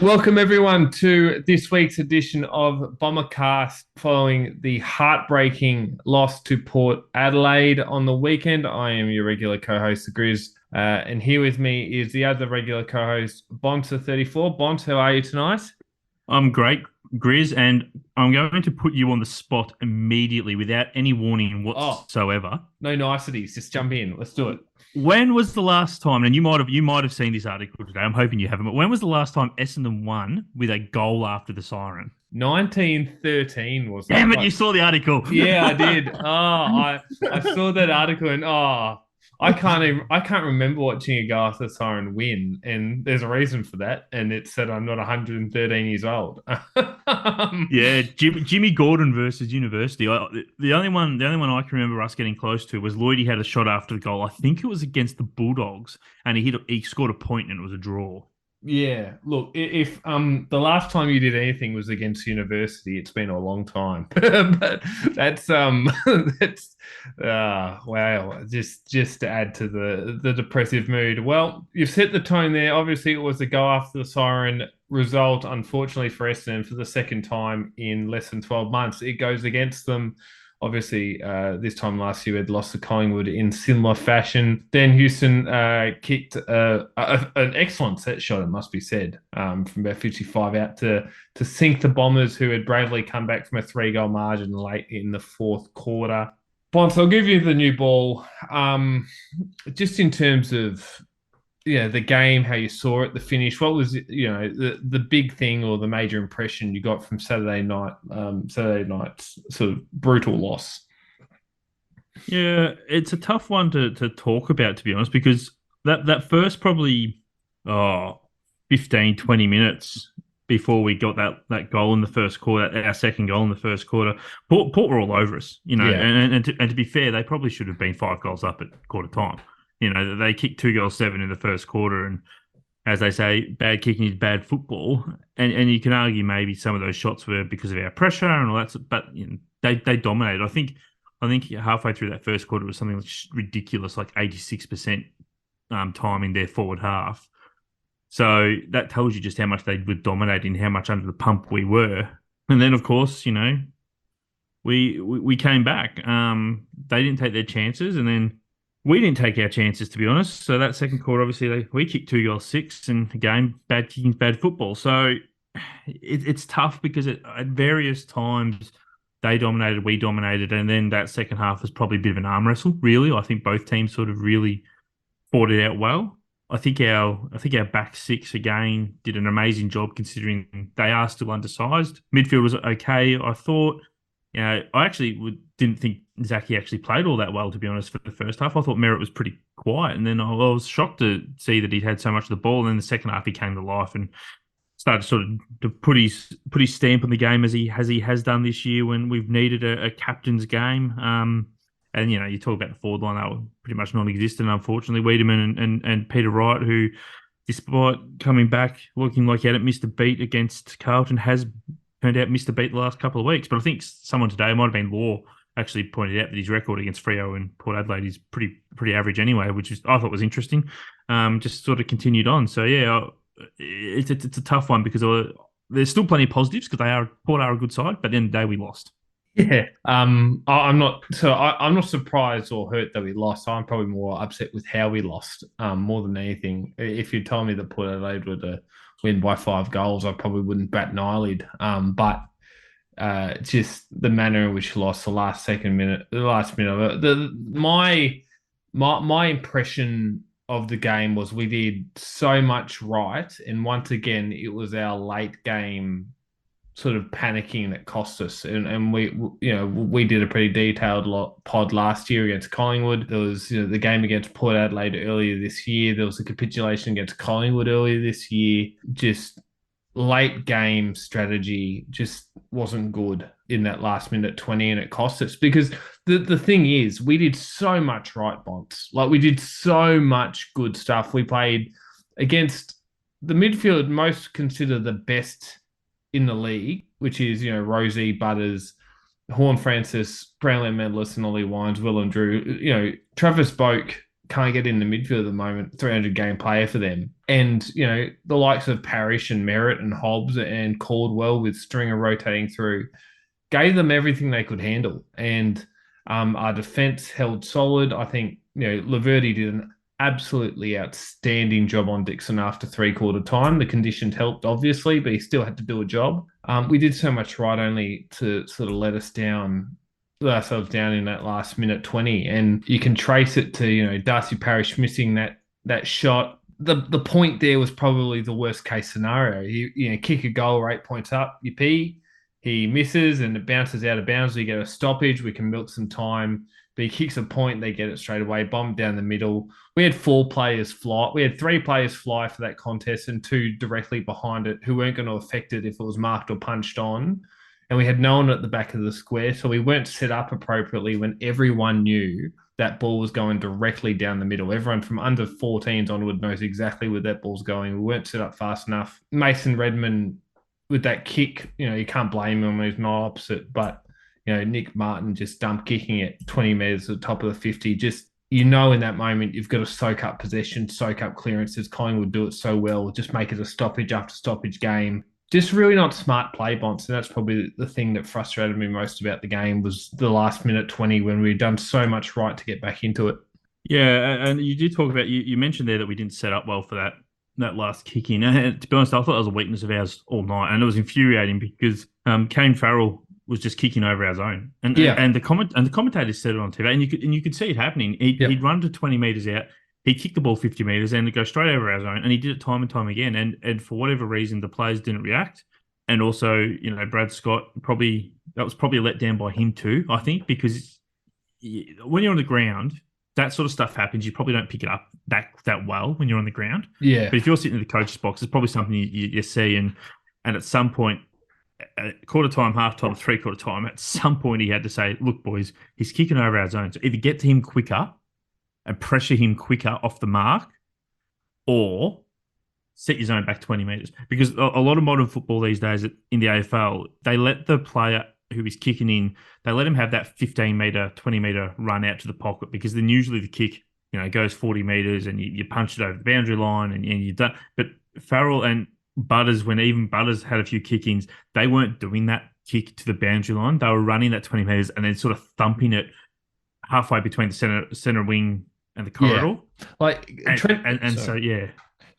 Welcome everyone to this week's edition of Bombercast following the heartbreaking loss to Port Adelaide on the weekend. I am your regular co-host, the Grizz, and here with me is the other regular co-host, Bonser34. Bons, how are you tonight? I'm great, Grizz, and I'm going to put you on the spot immediately without any warning Oh, whatsoever. no niceties. Just jump in. Let's do it. When was the last time, and you might have seen this article today, I'm hoping you haven't, but when was the last time Essendon won with a goal after the siren? 1913 was it? Damn it, you saw the article. Yeah, I did. I saw that article and I can't remember watching a Garth Siren win, and there's a reason for that. And it said I'm not 113 years old. Yeah, Jimmy Gordon versus University. The only one I can remember us getting close to was Lloydie had a shot after the goal. I think it was against the Bulldogs, and he scored a point and it was a draw. Yeah, look, if the last time you did anything was against University, it's been a long time. But that's that's wow, just to add to the depressive mood. Well, you've set the tone there. Obviously, it was a go after the siren result. Unfortunately for Essendon, for the second time in less than 12 months, it goes against them. Obviously, this time last year, we had lost to Collingwood in similar fashion. Then Houston kicked an excellent set shot, it must be said, from about 55 out to sink the Bombers, who had bravely come back from a 3-goal margin late in the fourth quarter. Bonds, I'll give you the new ball. Just in terms of the game, how you saw it, the finish. What was the big thing or the major impression you got from Saturday night's sort of brutal loss? Yeah, it's a tough one to talk about, to be honest, because that first probably oh 15, 20 minutes before we got that goal in the first quarter, our second goal in the first quarter, Port were all over us, Yeah, and to be fair, they probably should have been 5 goals up at quarter time. They kicked 2 goals 7 in the first quarter, and as they say, bad kicking is bad football. And you can argue maybe some of those shots were because of our pressure and all that, but they dominated. I think halfway through that first quarter was something ridiculous, like 86% time in their forward half. So that tells you just how much they were dominating, how much under the pump we were. And then, of course, we came back. They didn't take their chances, and then we didn't take our chances, to be honest. So that second quarter, obviously, we kicked 2 goals 6, and again, bad kicking, bad football. So it's tough because at various times they dominated, we dominated, and then that second half was probably a bit of an arm wrestle. Really, I think both teams sort of really fought it out well. I think our back six again did an amazing job considering they are still undersized. Midfield was okay. I thought, I actually didn't think Zachy actually played all that well, to be honest, for the first half. I thought Merritt was pretty quiet, and then I was shocked to see that he'd had so much of the ball. And then the second half, he came to life and started sort of to put his stamp on the game as he has done this year when we've needed a captain's game. And you talk about the forward line, that were pretty much non-existent, unfortunately. Wiedemann and Peter Wright, who, despite coming back looking like he hadn't missed a beat against Carlton, has turned out missed a beat the last couple of weeks. But I think someone today, it might have been Law, actually pointed out that his record against Freo and Port Adelaide is pretty average anyway, which I thought was interesting. Just sort of continued on. So yeah, it's a tough one because there's still plenty of positives because Port are a good side, but at the end of the day we lost. yeah. I'm not surprised or hurt that we lost. I'm probably more upset with how we lost, more than anything. If you told me that Port Adelaide were to win by 5 goals, I probably wouldn't bat an eyelid. But just the manner in which we lost the last minute of it. My impression of the game was we did so much right, and once again, it was our late game sort of panicking that cost us. And we did a pretty detailed pod last year against Collingwood. There was the game against Port Adelaide earlier this year. There was a capitulation against Collingwood earlier this year. Just late game strategy just wasn't good in that last minute 20, and it cost us because the thing is we did so much right, Bonds. Like, we did so much good stuff. We played against the midfield most consider the best in the league, which is Rosie, Butters, Horn Francis, Brownlow medalist, and Ollie Wines, Will and Drew. Travis Boak can't get in the midfield at the moment, 300 game player for them. And, the likes of Parrish and Merritt and Hobbs and Caldwell with Stringer rotating through gave them everything they could handle. And our defense held solid. I think, Laverty did an absolutely outstanding job on Dixon after three-quarter time. The conditions helped, obviously, but he still had to do a job. We did so much right only to sort of let ourselves down in that last minute 20. And you can trace it to, Darcy Parish missing that shot. The point there was probably the worst case scenario. Kick a goal, 8 points up, you pee. He misses and it bounces out of bounds. We get a stoppage. We can milk some time. But he kicks a point. They get it straight away. Bomb down the middle. We had 4 players fly. We had 3 players fly for that contest and 2 directly behind it who weren't going to affect it if it was marked or punched on. And we had no one at the back of the square. So we weren't set up appropriately when everyone knew that ball was going directly down the middle. Everyone from under 14s onward knows exactly where that ball's going. We weren't set up fast enough. Mason Redmond with that kick, you can't blame him when he's not opposite, but Nick Martin just dump kicking it 20 meters at the top of the 50. Just, in that moment, you've got to soak up possession, soak up clearances. Collingwood do it so well. Just make it a stoppage after stoppage game. Just really not smart play, Bonds. And that's probably the thing that frustrated me most about the game was the last minute 20 when we'd done so much right to get back into it. Yeah, and you did talk about, you mentioned there that we didn't set up well for that last kick in. And to be honest, I thought it was a weakness of ours all night. And it was infuriating because Kane Farrell was just kicking over our zone. And the commentators said it on TV, and you could see it happening. He'd run to 20 meters out, he'd kick the ball 50 meters and it'd go straight over our zone. And he did it time and time again. And for whatever reason, the players didn't react. And also, Brad Scott that was probably let down by him too, I think, because when you're on the ground, that sort of stuff happens. You probably don't pick it up that well when you're on the ground. Yeah. But if you're sitting in the coach's box, it's probably something you see. And at some point, at quarter time, half time, three-quarter time, at some point he had to say, look, boys, he's kicking over our zone. So either get to him quicker and pressure him quicker off the mark, or set your zone back 20 metres. Because a lot of modern football these days in the AFL, they let the player who is kicking in, they let him have that 15-metre, 20-metre run out to the pocket, because then usually the kick, goes 40 metres and you punch it over the boundary line and you're done. But Farrell and Butters, when even Butters had a few kick-ins, they weren't doing that kick to the boundary line. They were running that 20 metres and then sort of thumping it halfway between the centre wing and the corridor. Yeah.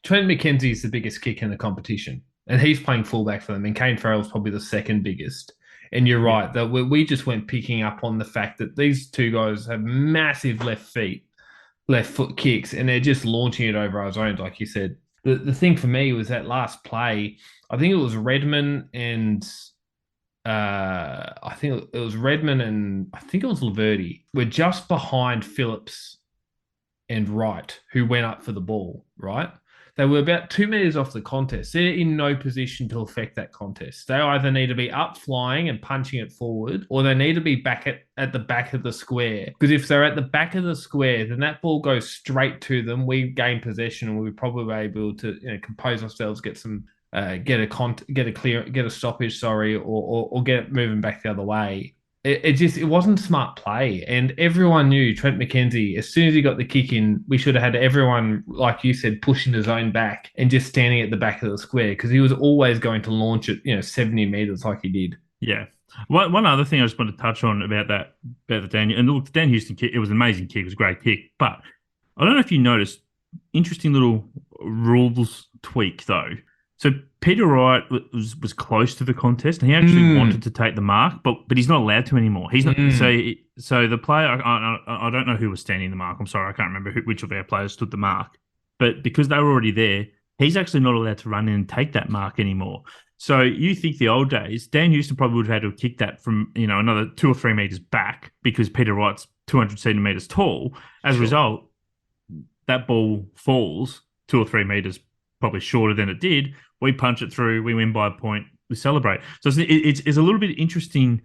Trent McKenzie's the biggest kick in the competition, and he's playing fullback for them. And Kane Farrell's probably the second biggest. And you're right that we just went picking up on the fact that these two guys have massive left foot kicks, and they're just launching it over our zones, like you said. The thing for me was that last play. I think it was Redmond and I think it was Laverty. We're just behind Phillips and Wright, who went up for the ball, right? They were about 2 meters off the contest. They're in no position to affect that contest. They either need to be up flying and punching it forward, or they need to be back at the back of the square. Because if they're at the back of the square, then that ball goes straight to them. We gain possession, and we'll probably be able to compose ourselves, get some get a stoppage, or get it moving back the other way. It wasn't smart play, and everyone knew Trent McKenzie, as soon as he got the kick in, we should have had everyone, like you said, pushing the zone back and just standing at the back of the square, because he was always going to launch it 70 meters like he did. Yeah. One other thing I just wanted to touch on about the Dan, and look, the Dan Houston kick, it was an amazing kick, it was a great kick, but I don't know if you noticed, interesting little rules tweak though. So Peter Wright was close to the contest, and he actually wanted to take the mark, but he's not allowed to anymore. He's not. So the player, I don't know who was standing the mark. I'm sorry, I can't remember which of our players stood the mark. But because they were already there, he's actually not allowed to run in and take that mark anymore. So you think the old days, Dan Houston probably would have had to have kicked that from another 2 or 3 meters back, because Peter Wright's 200 centimeters tall. As a result, that ball falls 2 or 3 meters probably shorter than it did. We punch it through, we win by a point, we celebrate. So it's a little bit interesting,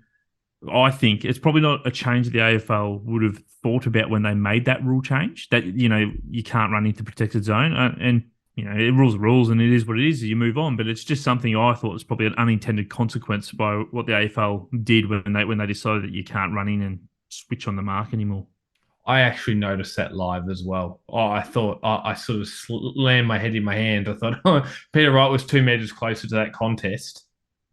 I think. It's probably not a change that the AFL would have thought about when they made that rule change, that, you can't run into protected zone. And rules, and it is what it is, you move on. But it's just something I thought was probably an unintended consequence by what the AFL did when they decided that you can't run in and switch on the mark anymore. I actually noticed that live as well. I thought I sort of slammed my head in my hand. I thought, oh, Peter Wright was 2 meters closer to that contest.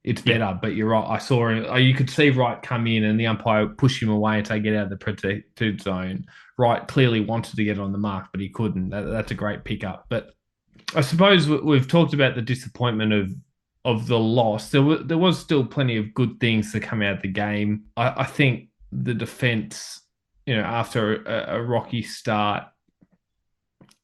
It's Yeah, better, but you're right. I saw him. You could see Wright come in, and the umpire push him away and say, "Get out of the protected zone." Wright clearly wanted to get on the mark, but he couldn't. That's a great pickup. But I suppose we've talked about the disappointment of the loss. There was still plenty of good things to come out of the game. I think the defense, after a rocky start,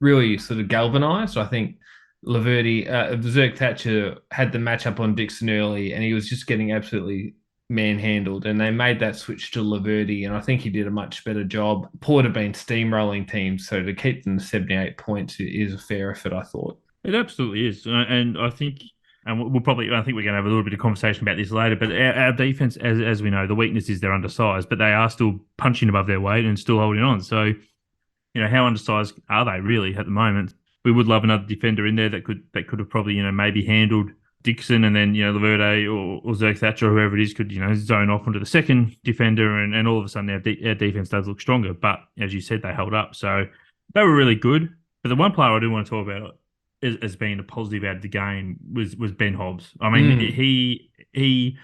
really sort of galvanized. I think Laverty, Zerk Thatcher had the matchup on Dixon early, and he was just getting absolutely manhandled. And they made that switch to Laverty, and I think he did a much better job. Port have been steamrolling teams, so to keep them to 78 points is a fair effort, I thought. it absolutely is. And I think, and I think we're going to have a little bit of conversation about this later, but our defense, as we know, the weakness is they're undersized, but they are still punching above their weight and still holding on. So, how undersized are they really at the moment? We would love another defender in there that could have probably, maybe handled Dixon, and then, Laverde or Zerk Thatcher or whoever it is could, zone off onto the second defender, and all of a sudden our defense does look stronger. But as you said, they held up. So they were really good. But the one player I do want to talk about as being a positive out of the game was Ben Hobbs. I mean, he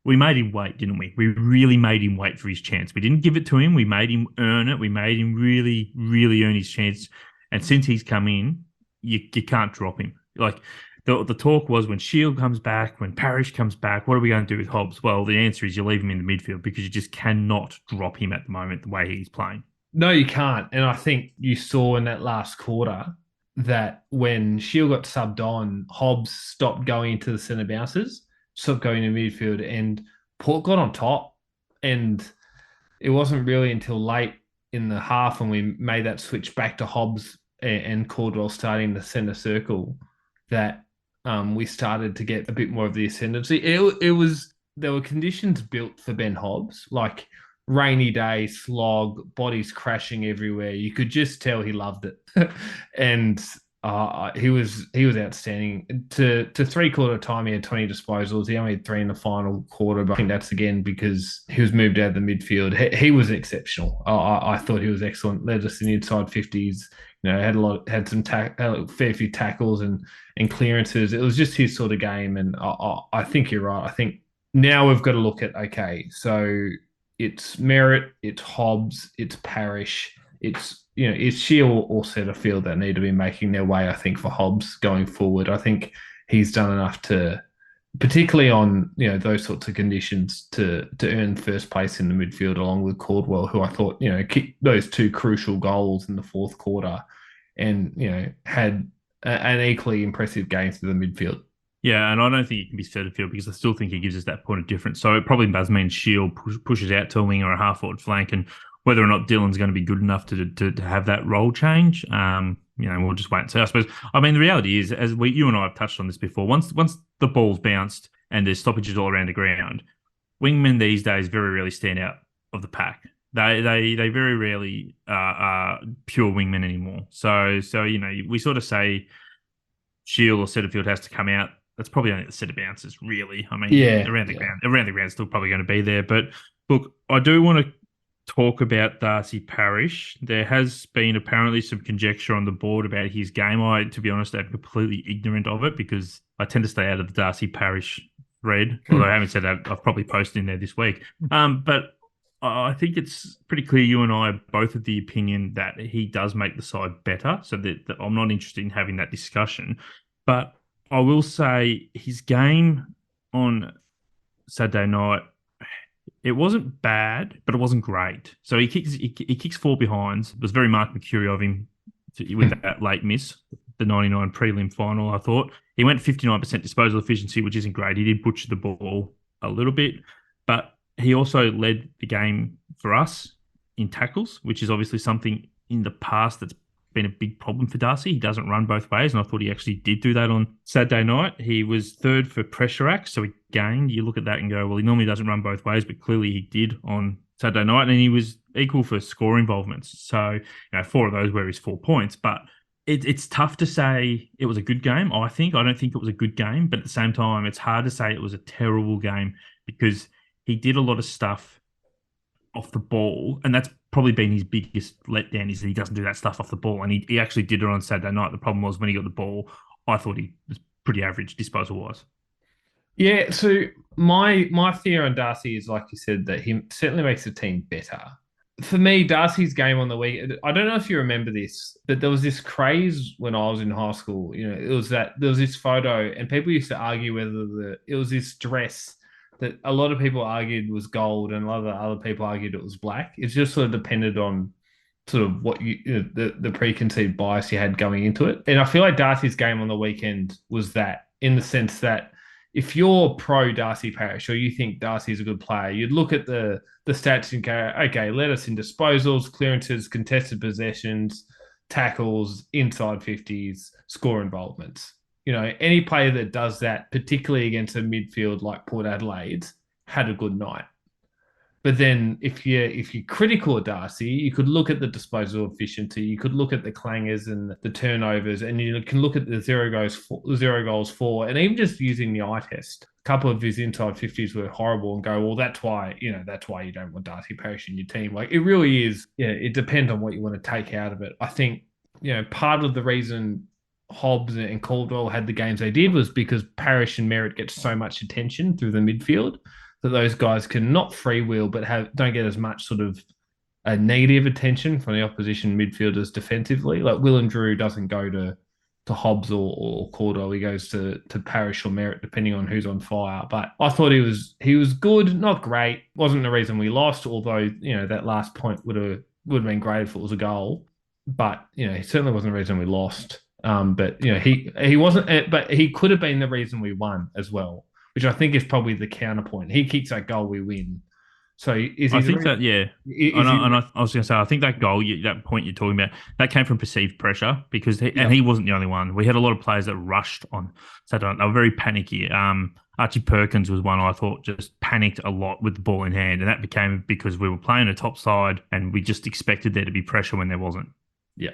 we made him wait, didn't we? We really made him wait for his chance. We didn't give it to him. We made him earn it. We made him really, really earn his chance. And since he's come in, you can't drop him. Like the talk was, when Shield comes back, when Parrish comes back, what are we going to do with Hobbs? Well, the answer is you leave him in the midfield, because you just cannot drop him at the moment the way he's playing. No, you can't. And I think you saw in that last quarter that when Shield got subbed on, Hobbs stopped going into the centre bounces, stopped going to midfield, and Port got on top. And it wasn't really until late in the half when we made that switch back to Hobbs and Caldwell starting the centre circle that we started to get a bit more of the ascendancy. It was there were conditions built for Ben Hobbs, like rainy day, slog, bodies crashing everywhere. You could just tell he loved it, and he was outstanding. To 3/4 time, he had 20 disposals. He only had 3 in the final quarter, but I think that's again because he was moved out of the midfield. He was exceptional. I thought he was excellent. Led us in the inside 50s. Had some fair few tackles and clearances. It was just his sort of game, and I think you're right. I think now we've got to look at, okay, so it's Merritt, it's Hobbs, it's Parrish, it's Shield or Setterfield that need to be making their way, I think, for Hobbs going forward. I think he's done enough to, particularly on those sorts of conditions, to earn first place in the midfield along with Caldwell, who I thought kicked those 2 crucial goals in the fourth quarter, and had an equally impressive game through the midfield. Yeah, and I don't think it can be Setterfield, because I still think he gives us that point of difference. So it probably does mean Shield pushes out to a wing or a half-forward flank, and whether or not Dylan's going to be good enough to have that role change, we'll just wait and see. I suppose. I mean, the reality is, as you and I have touched on this before, once the ball's bounced and there's stoppages all around the ground, wingmen these days very rarely stand out of the pack. They very rarely are pure wingmen anymore. So we sort of say Shield or Setterfield has to come out. That's probably only the set of bounces, really. I mean, around the ground, still probably going to be there. But look, I do want to talk about Darcy Parish. There has been apparently some conjecture on the board about his game. To be honest, I'm completely ignorant of it, because I tend to stay out of the Darcy Parish thread. Although I haven't said that, I've probably posted in there this week. But I think it's pretty clear you and I are both of the opinion that he does make the side better. So that I'm not interested in having that discussion. But I will say his game on Saturday night, it wasn't bad, but it wasn't great. So he kicks 4 behinds. It was very Mark Mercuri of him with that late miss, the 99 prelim final, I thought. He went 59% disposal efficiency, which isn't great. He did butcher the ball a little bit, but he also led the game for us in tackles, which is obviously something in the past that's been a big problem for Darcy. He doesn't run both ways, and I thought he actually did do that on Saturday night. He was 3rd for pressure acts, so he gained. You look at that and go, well, he normally doesn't run both ways, but clearly he did on Saturday night, and he was equal for score involvements. So 4 of those were his 4 points, but it's tough to say it was a good game. I don't think it was a good game, but at the same time, it's hard to say it was a terrible game, because he did a lot of stuff off the ball, and that's probably been his biggest letdown is that he doesn't do that stuff off the ball, and he actually did it on Saturday night. The problem was when he got the ball, I thought he was pretty average disposal wise. Yeah, so my theory on Darcy is like you said that he certainly makes the team better. For me, Darcy's game on the week, I don't know if you remember this, but there was this craze when I was in high school. It was that there was this photo, and people used to argue whether it was this dress that a lot of people argued was gold, and a lot of the other people argued it was black. It's just sort of depended on sort of what the preconceived bias you had going into it. And I feel like Darcy's game on the weekend was that in the sense that if you're pro Darcy Parish or you think Darcy's a good player, you'd look at the stats and go, okay, let us in disposals, clearances, contested possessions, tackles, inside 50s, score involvements. Any player that does that, particularly against a midfield like Port Adelaide's, had a good night. But then if you're critical of Darcy, you could look at the disposal efficiency, you could look at the clangers and the turnovers, and you can look at the zero goals for, and even just using the eye test. A couple of his inside 50s were horrible and go, well, that's why you don't want Darcy Parish in your team. Like it really is, it depends on what you want to take out of it. I think, part of the reason Hobbs and Caldwell had the games they did was because Parish and Merritt get so much attention through the midfield that those guys can not freewheel but don't get as much sort of a negative attention from the opposition midfielders defensively. Like Will and Drew doesn't go to Hobbs or Caldwell. He goes to Parish or Merritt, depending on who's on fire. But I thought he was good, not great. Wasn't the reason we lost, although that last point would have been great if it was a goal. But he certainly wasn't the reason we lost. But he wasn't. But he could have been the reason we won as well, which I think is probably the counterpoint. He kicks that goal, we win. So is he? I think that, yeah. I was going to say, I think that goal, that point you're talking about, that came from perceived pressure because and he wasn't the only one. We had a lot of players that rushed on Saturday. They were very panicky. Archie Perkins was one I thought just panicked a lot with the ball in hand, and that became because we were playing a top side and we just expected there to be pressure when there wasn't. Yeah.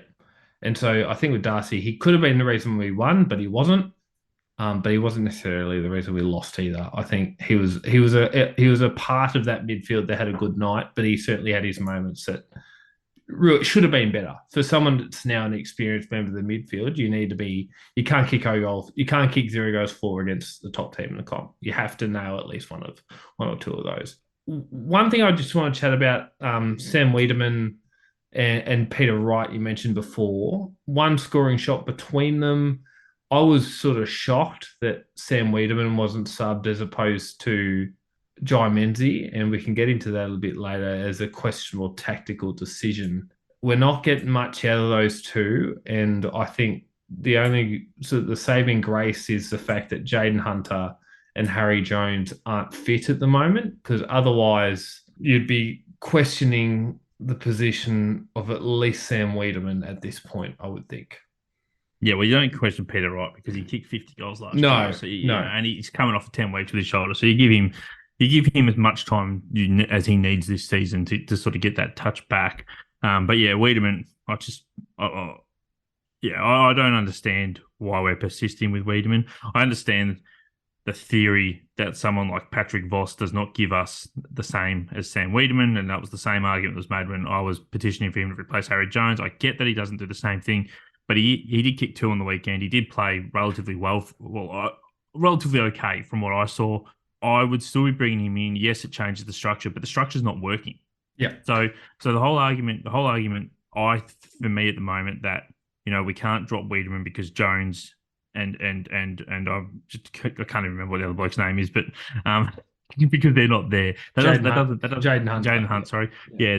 And so I think with Darcy, he could have been the reason we won, but he wasn't. But he wasn't necessarily the reason we lost either. I think he was a part of that midfield that had a good night, but he certainly had his moments that really should have been better. For someone that's now an experienced member of the midfield, you can't kick you can't kick zero goals for against the top team in the comp. You have to nail at least one or two of those. One thing I just want to chat about, Sam Wiedemann and Peter Wright, you mentioned before, one scoring shot between them. I was sort of shocked that Sam Wiedemann wasn't subbed as opposed to Jai Menzie, and we can get into that a little bit later as a questionable tactical decision. We're not getting much out of those two, and I think the only sort of the saving grace is the fact that Jaden Hunter and Harry Jones aren't fit at the moment, because otherwise you'd be questioning the position of at least Sam Wiedemann at this point, I would think. Yeah, well, you don't question Peter Wright because he kicked 50 goals last year. So and he's coming off 10 weeks with his shoulder. So you give him as much time as he needs this season to sort of get that touch back. But yeah, Wiedemann, I don't understand why we're persisting with Wiedemann. I understand the theory that someone like Patrick Voss does not give us the same as Sam Wiedemann, and that was the same argument that was made when I was petitioning for him to replace Harry Jones. I get that he doesn't do the same thing, but he did kick 2 on the weekend. He did play relatively relatively okay from what I saw. I would still be bringing him in. Yes, it changes the structure, but the structure's not working. Yeah. So the whole argument, for me at the moment that we can't drop Wiedemann because Jones and I can't even remember what the other bloke's name is, but because they're not there. Jaden Hunt. Sorry. Yeah.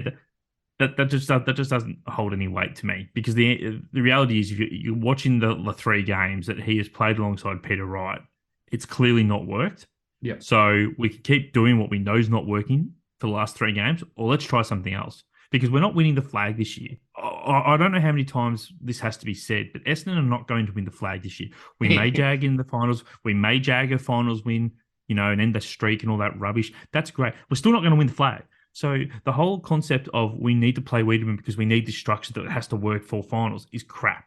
That just doesn't hold any weight to me because the reality is if you're watching the 3 games that he has played alongside Peter Wright, it's clearly not worked. Yeah. So we can keep doing what we know is not working for the last 3 games, or let's try something else because we're not winning the flag this year. I don't know how many times this has to be said, but Essendon are not going to win the flag this year. We may jag in the finals. We may jag a finals win, and end the streak and all that rubbish. That's great. We're still not going to win the flag. So the whole concept of we need to play Wiedemann because we need this structure that has to work for finals is crap.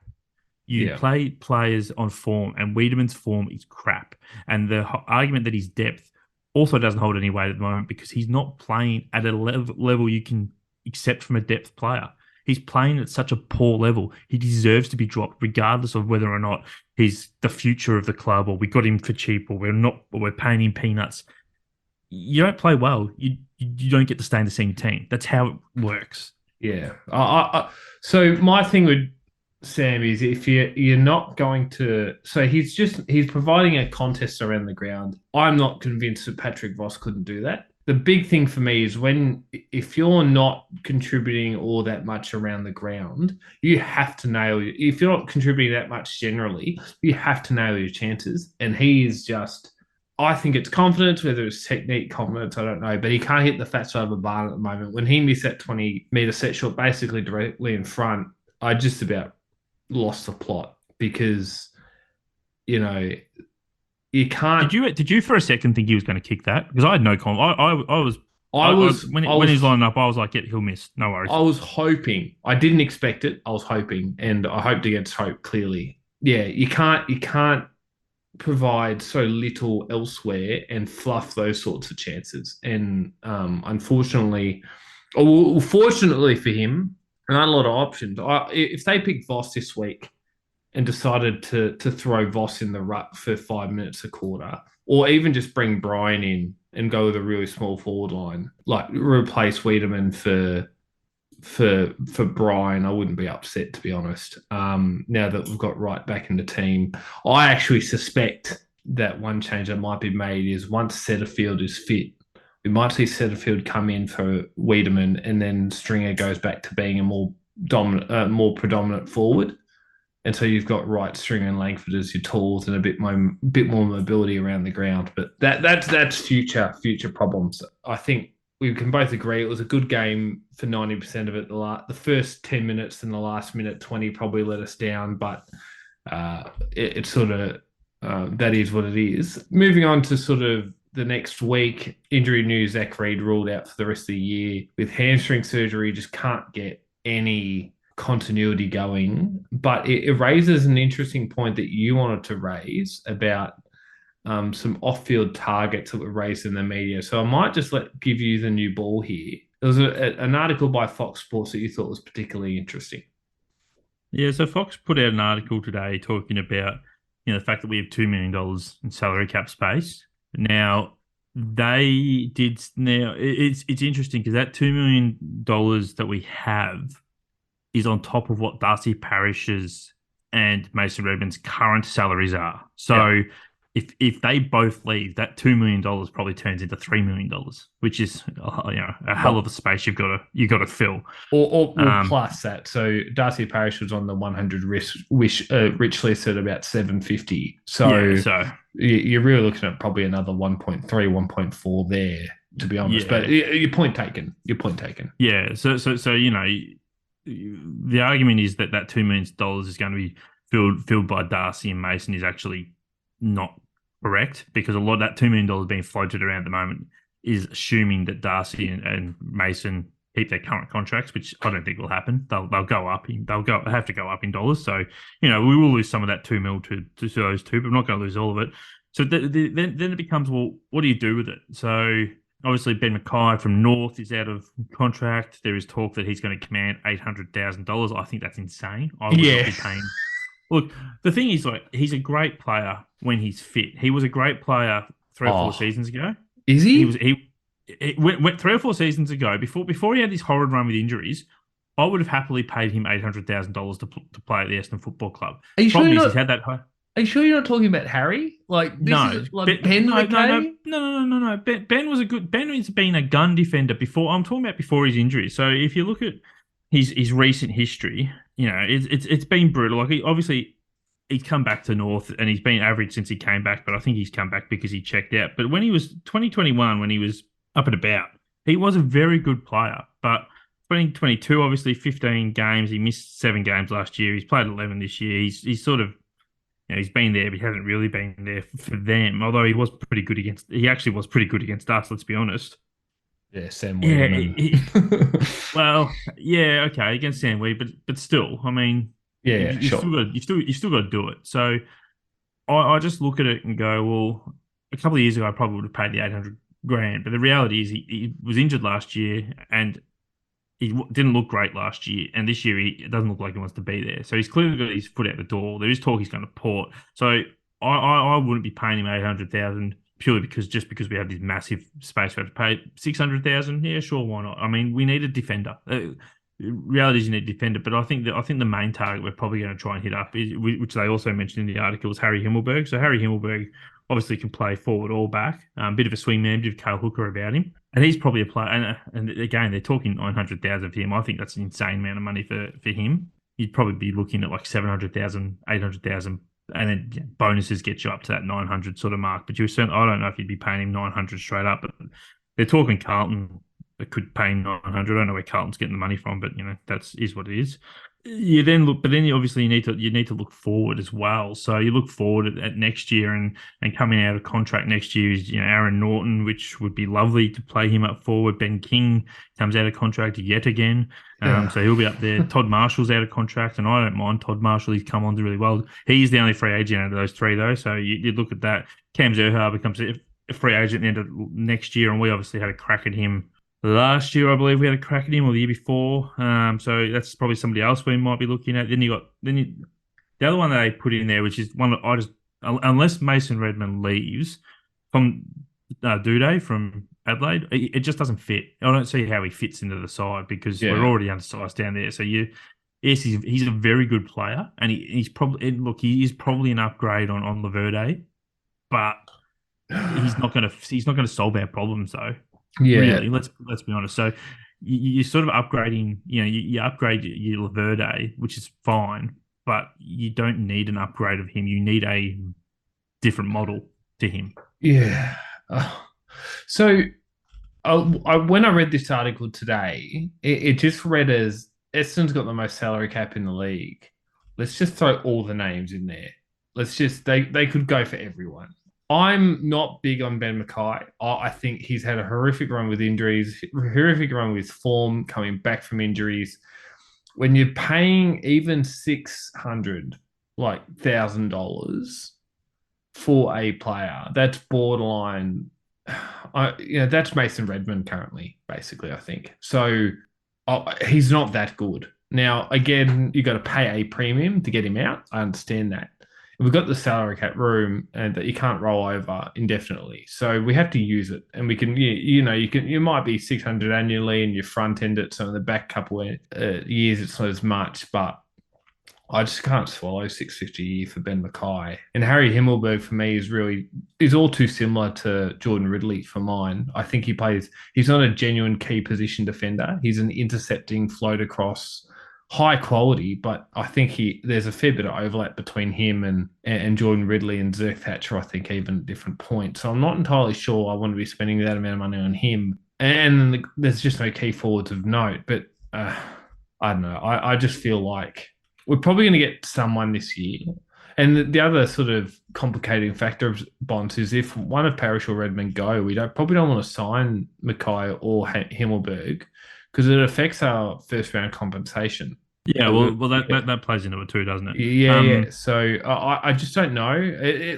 You play players on form, and Wiedemann's form is crap. And the argument that his depth also doesn't hold any weight at the moment because he's not playing at a level you can accept from a depth player. He's playing at such a poor level. He deserves to be dropped, regardless of whether or not he's the future of the club, or we got him for cheap, or we're not, or we're paying him peanuts. You don't play well, you don't get to stay in the same team. That's how it works. Yeah. So my thing with Sam is if you're not going to, so he's providing a contest around the ground. I'm not convinced that Patrick Voss couldn't do that. The big thing for me is if you're not contributing all that much around the ground, you have to nail. If you're not contributing that much generally, you have to nail your chances. And he is just, I think it's confidence, whether it's technique, confidence, I don't know, but he can't hit the fat side of the barn at the moment. When he missed that 20-meter set shot basically directly in front, I just about lost the plot because, you know, you can't. Did you for a second think he was going to kick that? Because I had no confidence. When he's lining up, I was like, yeah, he'll miss. No worries. I was hoping. I didn't expect it. I was hoping, and I hoped against hope. Clearly, yeah. You can't provide so little elsewhere and fluff those sorts of chances. And unfortunately, or fortunately for him, not a lot of options. If they pick Voss this week and decided to throw Voss in the rut for 5 minutes a quarter, or even just bring Brian in and go with a really small forward line, like replace Wiedemann for Brian, I wouldn't be upset, to be honest. Now that we've got Wright back in the team, I actually suspect that one change that might be made is once Setterfield is fit, we might see Setterfield come in for Wiedemann, and then Stringer goes back to being a more predominant forward. And so you've got Wright, Stringer, and Langford as your tools, and a bit more mobility around the ground. But that's future problems. I think we can both agree it was a good game for 90% of it. The first 10 minutes and the last minute 20 probably let us down, but it's sort of that is what it is. Moving on to sort of the next week, injury news: Zach Reed ruled out for the rest of the year with hamstring surgery. Just can't get any continuity going. But it raises an interesting point that you wanted to raise about some off-field targets that were raised in the media. So I might just give you the new ball here. There was an article by Fox Sports that you thought was particularly interesting. Yeah, so Fox put out an article today talking about the fact that we have $2 million in salary cap space. Now it's interesting because that $2 million that we have is on top of what Darcy Parish's and Mason Redman's current salaries are. So if they both leave, that $2 million probably turns into $3 million, which is a hell of a space you've got to fill. Or plus that. So Darcy Parish was on the 100 rich list at about 750. So you're really looking at probably another 1.3, 1.4 there, to be honest. Yeah. But your point taken. Yeah. So the argument is that $2 million is going to be filled by Darcy and Mason is actually not correct, because a lot of that $2 million being floated around at the moment is assuming that Darcy and Mason keep their current contracts, which I don't think will happen. They'll go up. They'll have to go up in dollars. So we will lose some of that $2 million to those two, but we're not going to lose all of it. So then it becomes, well, what do you do with it? So obviously Ben Mackay from North is out of contract. There is talk that he's going to command $800,000. I think that's insane. I would not be paying. Look, the thing is, he's a great player when he's fit. He was a great player 3 or 4 seasons ago. Is he? He went 3 or 4 seasons ago, before he had this horrid run with injuries. I would have happily paid him $800,000 to play at the Essendon Football Club. Are you sure you're not, he's had that high. Are you sure you're not talking about Harry? No. Ben was a good. Ben has been a gun defender before. I'm talking about before his injury. So if you look at his recent history, it's been brutal. Obviously, he's come back to North and he's been average since he came back, but I think he's come back because he checked out. But when he was 2021, when he was up and about, he was a very good player. But 2022, obviously 15 games. He missed 7 games last year. He's played 11 this year. He's sort of, he's been there, but he hasn't really been there for them. Although he was pretty good against us. Let's be honest. Yeah, Sam Wee. Well, yeah, okay, against Sam Wee, but still, I mean, you've still got to do it. So I just look at it and go, well, a couple of years ago, I probably would have paid the 800 grand. But the reality is he was injured last year and didn't look great last year. And this year, it doesn't look like he wants to be there. So he's clearly got his foot out the door. There is talk he's going to Port. So I wouldn't be paying him 800,000 purely because we have this massive space we have to pay 600,000. Yeah, sure, why not? I mean, we need a defender. Reality is you need a defender, but I think the main target we're probably going to try and hit up is, which they also mentioned in the article, is Harry Himmelberg. So Harry Himmelberg obviously can play forward or back, bit of a swingman, bit of Cale Hooker about him, and he's probably a player. And again, they're talking 900,000 for him. I think that's an insane amount of money for him. You'd probably be looking at like 700,000, 800,000, and then bonuses get you up to that 900 sort of mark. But I don't know if you'd be paying him 900 straight up. But they're talking Carlton could pay 900. I don't know where Carlton's getting the money from, but that's what it is. You then look, but then obviously you need to look forward as well. So you look forward at next year, and coming out of contract next year is Aaron Norton, which would be lovely to play him up forward. Ben King comes out of contract yet again, so he'll be up there. Todd Marshall's out of contract, and I don't mind Todd Marshall. He's come on really well. He's the only free agent out of those three, though. So you look at that. Cam Zerha becomes a free agent at the end of next year, and we obviously had a crack at him last year. I believe we had a crack at him, or the year before. So that's probably somebody else we might be looking at. Then the other one that they put in there, which is one that unless Mason Redmond leaves from Duday from Adelaide, it just doesn't fit. I don't see how he fits into the side because we're already undersized down there. So yes, he's a very good player, and he is probably an upgrade on Laverde, but he's not going to solve our problems though. Yeah. Really, let's be honest. So you're sort of upgrading. You upgrade your Laverde, which is fine, but you don't need an upgrade of him. You need a different model to him. Yeah. So when I read this article today, it just read as Essendon's got the most salary cap in the league. Let's just throw all the names in there. They could go for everyone. I'm not big on Ben Mackay. I think he's had a horrific run with injuries, horrific run with form coming back from injuries. When you're paying even $600,000 for a player, that's borderline. That's Mason Redmond currently, basically. I think so. He's not that good. Now, again, you got to pay a premium to get him out. I understand that. We've got the salary cap room and that you can't roll over indefinitely. So we have to use it. And we can, you might be 600 annually and you front end it. So in the back couple of years, it's not as much, but I just can't swallow 650 a year for Ben Mackay. And Harry Himmelberg for me is all too similar to Jordan Ridley for mine. I think he's not a genuine key position defender. He's an intercepting float across high quality, but I think there's a fair bit of overlap between him and Jordan Ridley and Zerk Thatcher, I think, even at different points. So I'm not entirely sure I want to be spending that amount of money on him. And there's just no key forwards of note. But I don't know. I just feel like we're probably going to get someone this year. And the other sort of complicating factor of Bonds is if one of Parrish or Redmond go, we probably don't want to sign Mackay or Himmelberg because it affects our first round compensation. Yeah, well, that plays into it too, doesn't it? Yeah. So I just don't know.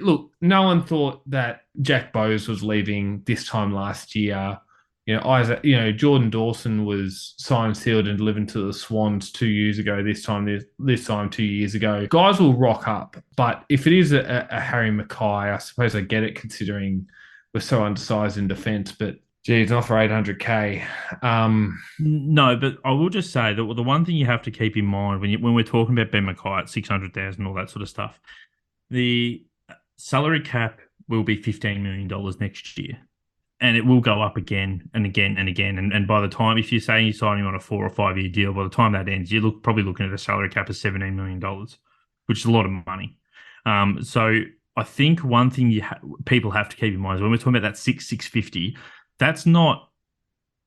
Look, no one thought that Jack Bowes was leaving this time last year. Jordan Dawson was signed, sealed, and delivered to the Swans 2 years ago. This time 2 years ago, guys will rock up. But if it is a Harry Mackay, I suppose I get it considering we're so undersized in defence. But geez, not for 800K. No, but I will just say that the one thing you have to keep in mind when we're talking about Ben Mackay at 600,000, all that sort of stuff, the salary cap will be $15 million next year. And it will go up again and again and again. And by the time, if you're saying you're signing on a 4 or 5 year deal, by the time that ends, you're probably looking at a salary cap of $17 million, which is a lot of money. So I think one thing people have to keep in mind is when we're talking about that 650, that's not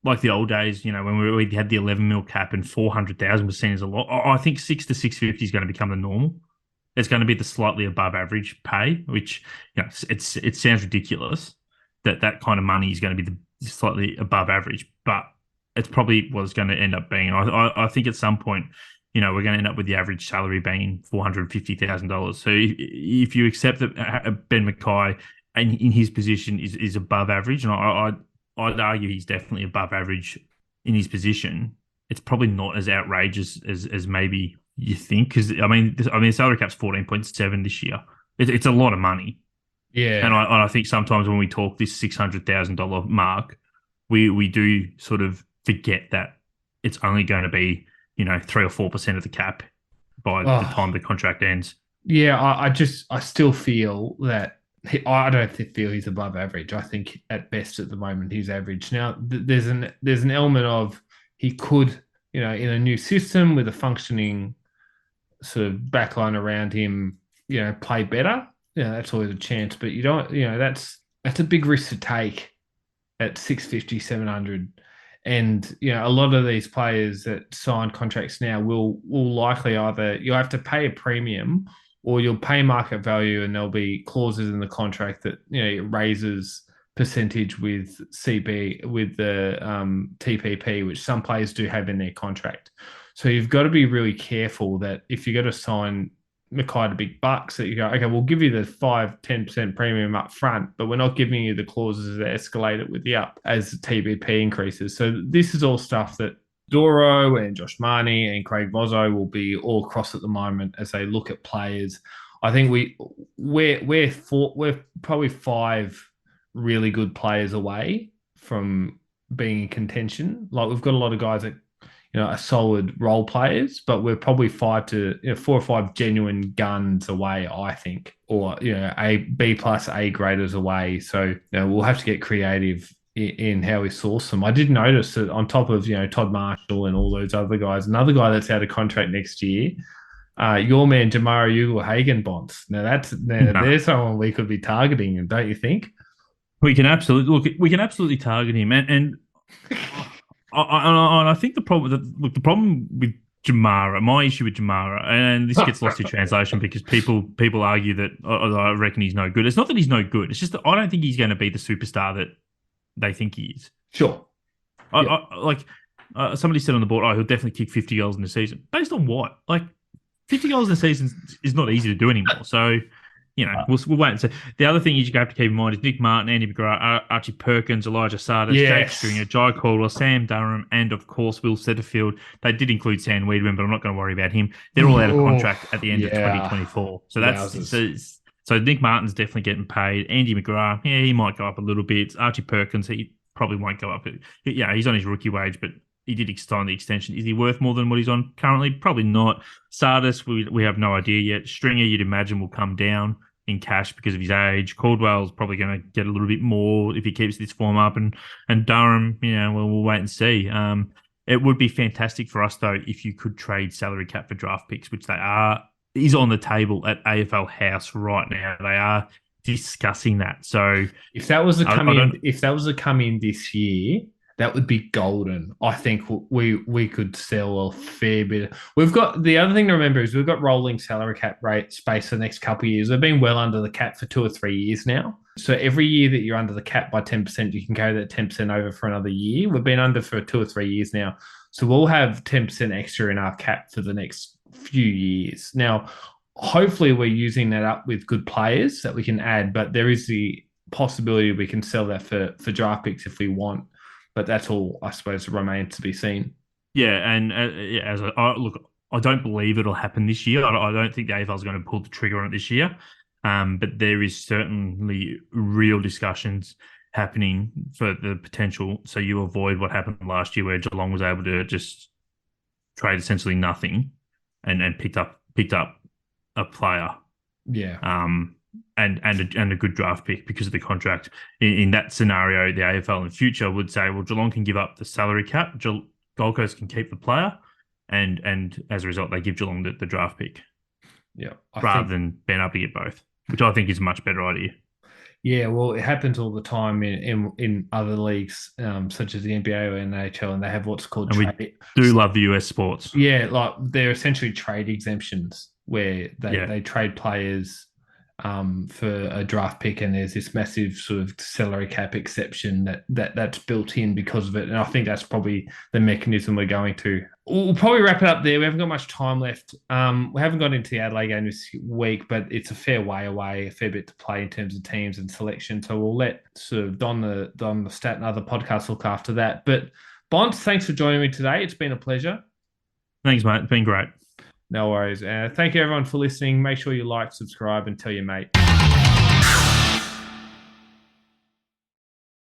like the old days, when we had the 11 mil cap and 400,000 was seen as a lot. I think 6 to 650 is going to become the normal. It's going to be the slightly above average pay, which it sounds ridiculous that kind of money is going to be the slightly above average, but it's probably what it's going to end up being. I think at some point, we're going to end up with the average salary being $450,000. So if you accept that Ben Mackay and in his position is above average, and I'd argue he's definitely above average in his position. It's probably not as outrageous as maybe you think, because the salary cap's 14.7 this year. It's a lot of money, and Yeah. I think sometimes when we talk this $600,000 mark, we do sort of forget that it's only going to be 3 or 4% of the cap by the time Oh, the contract ends. yeah. I still feel that I don't feel he's above average. I think at best at the moment he's average. Now there's an element of he could, in a new system with a functioning sort of backline around him, play better. Yeah, that's always a chance. But you don't, that's a big risk to take at 650, 700. And a lot of these players that sign contracts now will likely either you'll have to pay a premium or you'll pay market value, and there'll be clauses in the contract that it raises percentage with CB with the TPP, which some players do have in their contract. So you've got to be really careful that if you're going to sign Mackay to big bucks, that you go, okay, we'll give you the 5-10% premium up front, but we're not giving you the clauses that escalate it with the up as the TBP increases. So this is all stuff that Doro and Josh Marnie and Craig Vozzo will be all across at the moment as they look at players. I think we're probably 5 really good players away from being in contention. Like we've got a lot of guys that are solid role players, but we're probably 4 or 5 genuine guns away, I think, or a B plus A graders away. So we'll have to get creative in how we source them. I did notice that on top of Todd Marshall and all those other guys, another guy that's out of contract next year, your man Jamara Ugle-Hagen bonds. Now No, there's someone we could be targeting, don't you think? we can absolutely look. We can absolutely target him, and I think the problem with Jamara, my issue with Jamara, and this gets lost in translation because people argue that I reckon he's no good. It's not that he's no good. It's just that I don't think he's going to be the superstar that they think he is. Sure. Yeah. Somebody said on the board, he'll definitely kick 50 goals in the season. Based on what? Like 50 goals in the season is not easy to do anymore. So we'll wait and see. The other thing you have to keep in mind is Nick Martin, Andy McGrath, Archie Perkins, Elijah Sardis, Jake Stringer, Jai Caldwell, Sam Durham, and of course Will Setterfield. They did include Sam Wiedemann, but I'm not going to worry about him. They're all out of contract at the end of 2024. So Nick Martin's definitely getting paid. Andy McGrath, he might go up a little bit. Archie Perkins, he probably won't go up. Yeah, he's on his rookie wage, but he did sign the extension. Is he worth more than what he's on currently? Probably not. Sardis, we have no idea yet. Stringer, you'd imagine, will come down in cash because of his age. Caldwell's probably going to get a little bit more if he keeps this form up, and Durham, we'll wait and see. It would be fantastic for us though if you could trade salary cap for draft picks, which is on the table at AFL House right now. They are discussing that. So if that was a come in this year, that would be golden. I think we could sell a fair bit. We've got the other thing to remember is we've got rolling salary cap rate space for the next couple of years. We've been well under the cap for 2 or 3 years now. So every year that you're under the cap by 10%, you can carry that 10% over for another year. We've been under for 2 or 3 years now. So we'll have 10% extra in our cap for the next few years. Now, hopefully we're using that up with good players that we can add, but there is the possibility we can sell that for draft picks if we want. But that's all, I suppose, remains to be seen. Yeah, and look, I don't believe it'll happen this year. I don't think the AFL is going to pull the trigger on it this year. But there is certainly real discussions happening for the potential. So you avoid what happened last year, where Geelong was able to just trade essentially nothing, and picked up a player. Yeah. And a good draft pick because of the contract. In that scenario, the AFL in future would say, well, Geelong can give up the salary cap, Gold Coast can keep the player, and as a result, they give Geelong the draft pick. Yeah, rather than being able to get both, which I think is a much better idea. Yeah, well, it happens all the time in other leagues, such as the NBA or NHL, and they have what's called trade. We do love the US sports. Yeah, like they're essentially trade exemptions where they trade players for a draft pick, and there's this massive sort of salary cap exception that's built in because of it. And I think that's probably the mechanism we're going to. We'll probably wrap it up there. We haven't got much time left. We haven't got into the Adelaide game this week, but it's a fair way away, a fair bit to play in terms of teams and selection. So we'll let sort of Don the Stat and other podcasts look after that. But Bont, thanks for joining me today. It's been a pleasure. Thanks, mate. It's been great. No worries. Thank you, everyone, for listening. Make sure you like, subscribe, and tell your mate.